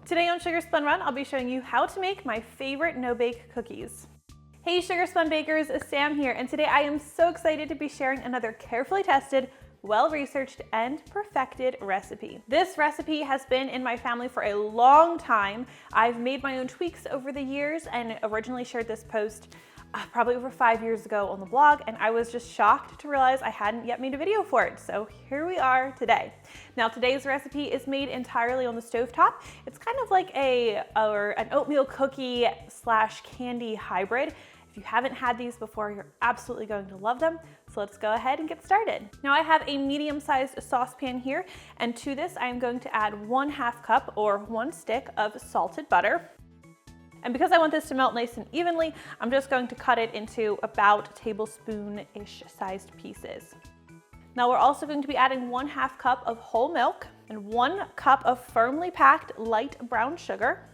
Today on Sugar Spun Run, I'll be showing you how to make my favorite no-bake cookies. Hey Sugar Spun Bakers, Sam here, and today I am so excited to be sharing another carefully tested, well-researched, and perfected recipe. This recipe has been in my family for a long time. I've made my own tweaks over the years and originally shared this post probably over 5 years ago on the blog, and I was just shocked to realize I hadn't yet made a video for it. So here we are today. Now today's recipe is made entirely on the stovetop. It's kind of like an oatmeal cookie slash candy hybrid. If you haven't had these before, you're absolutely going to love them. So let's go ahead and get started. Now I have a medium-sized saucepan here, and to this I am going to add 1/2 cup or 1 stick of salted butter. And because I want this to melt nice and evenly, I'm just going to cut it into about tablespoon-ish sized pieces. Now we're also going to be adding 1/2 cup of whole milk and 1 cup of firmly packed light brown sugar,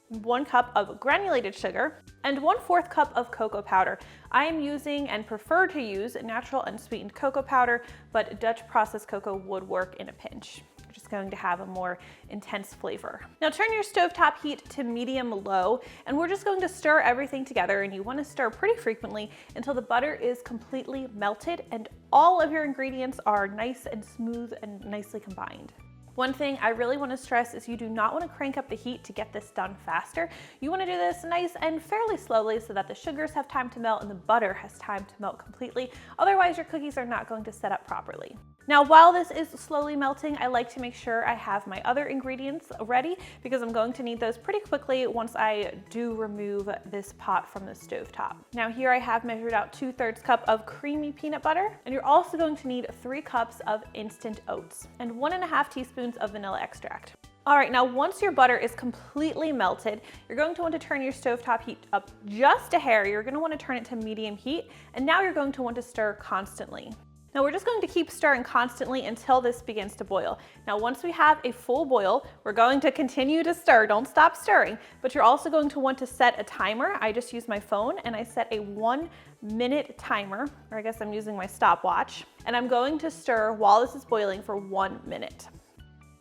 1 cup of granulated sugar, and 1/4 cup of cocoa powder. I am using and prefer to use natural unsweetened cocoa powder, but Dutch processed cocoa would work in a pinch. Just going to have a more intense flavor. Now turn your stovetop heat to medium-low, and we're just going to stir everything together, and you want to stir pretty frequently until the butter is completely melted and all of your ingredients are nice and smooth and nicely combined. One thing I really want to stress is you do not want to crank up the heat to get this done faster. You want to do this nice and fairly slowly so that the sugars have time to melt and the butter has time to melt completely. Otherwise, your cookies are not going to set up properly. Now, while this is slowly melting, I like to make sure I have my other ingredients ready because I'm going to need those pretty quickly once I do remove this pot from the stovetop. Now here I have measured out 2/3 cup of creamy peanut butter, and you're also going to need 3 cups of instant oats and 1.5 teaspoons of vanilla extract. All right, now once your butter is completely melted, you're going to want to turn your stovetop heat up just a hair. You're going to want to turn it to medium heat, and now you're going to want to stir constantly. Now we're just going to keep stirring constantly until this begins to boil. Now once we have a full boil, we're going to continue to stir, don't stop stirring, but you're also going to want to set a timer. I just use my phone and I set a 1-minute timer, or I guess I'm using my stopwatch, and I'm going to stir while this is boiling for 1 minute.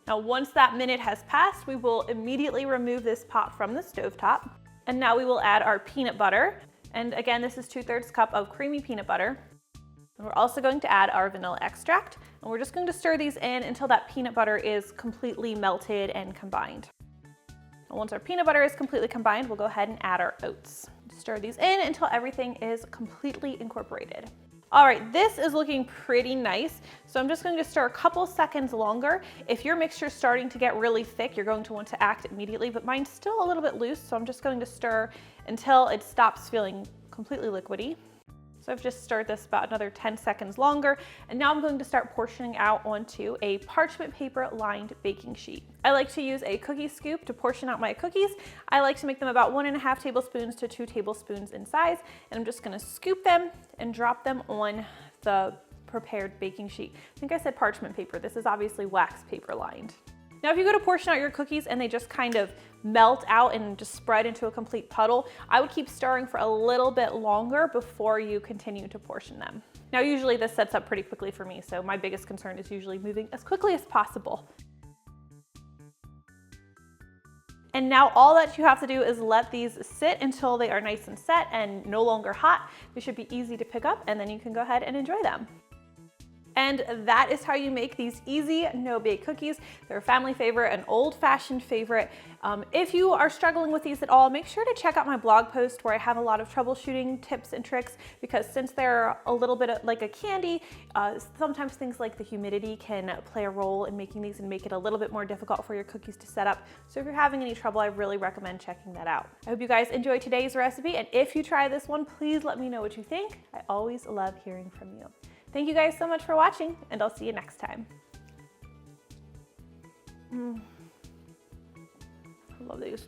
Now once that minute has passed, we will immediately remove this pot from the stovetop, and now we will add our peanut butter, and again this is 2/3 cup of creamy peanut butter. And we're also going to add our vanilla extract, and we're just going to stir these in until that peanut butter is completely melted and combined. And once our peanut butter is completely combined, we'll go ahead and add our oats. Stir these in until everything is completely incorporated. All right, this is looking pretty nice, so I'm just going to stir a couple seconds longer. If your mixture is starting to get really thick, you're going to want to act immediately, but mine's still a little bit loose, so I'm just going to stir until it stops feeling completely liquidy. So I've just stirred this about another 10 seconds longer, and now I'm going to start portioning out onto a parchment paper lined baking sheet. I like to use a cookie scoop to portion out my cookies. I like to make them about 1.5 tablespoons to 2 tablespoons in size, and I'm just gonna scoop them and drop them on the prepared baking sheet. I think I said parchment paper. This is obviously wax paper lined. Now, if you go to portion out your cookies and they just kind of melt out and just spread into a complete puddle, I would keep stirring for a little bit longer before you continue to portion them. Now, usually this sets up pretty quickly for me, so my biggest concern is usually moving as quickly as possible. And now all that you have to do is let these sit until they are nice and set and no longer hot. They should be easy to pick up, and then you can go ahead and enjoy them. And that is how you make these easy no-bake cookies. They're a family favorite, an old-fashioned favorite. If you are struggling with these at all, make sure to check out my blog post where I have a lot of troubleshooting tips and tricks, because since they're a little bit like a candy, sometimes things like the humidity can play a role in making these and make it a little bit more difficult for your cookies to set up. So if you're having any trouble, I really recommend checking that out. I hope you guys enjoyed today's recipe, and if you try this one, please let me know what you think. I always love hearing from you. Thank you guys so much for watching, and I'll see you next time. I love these.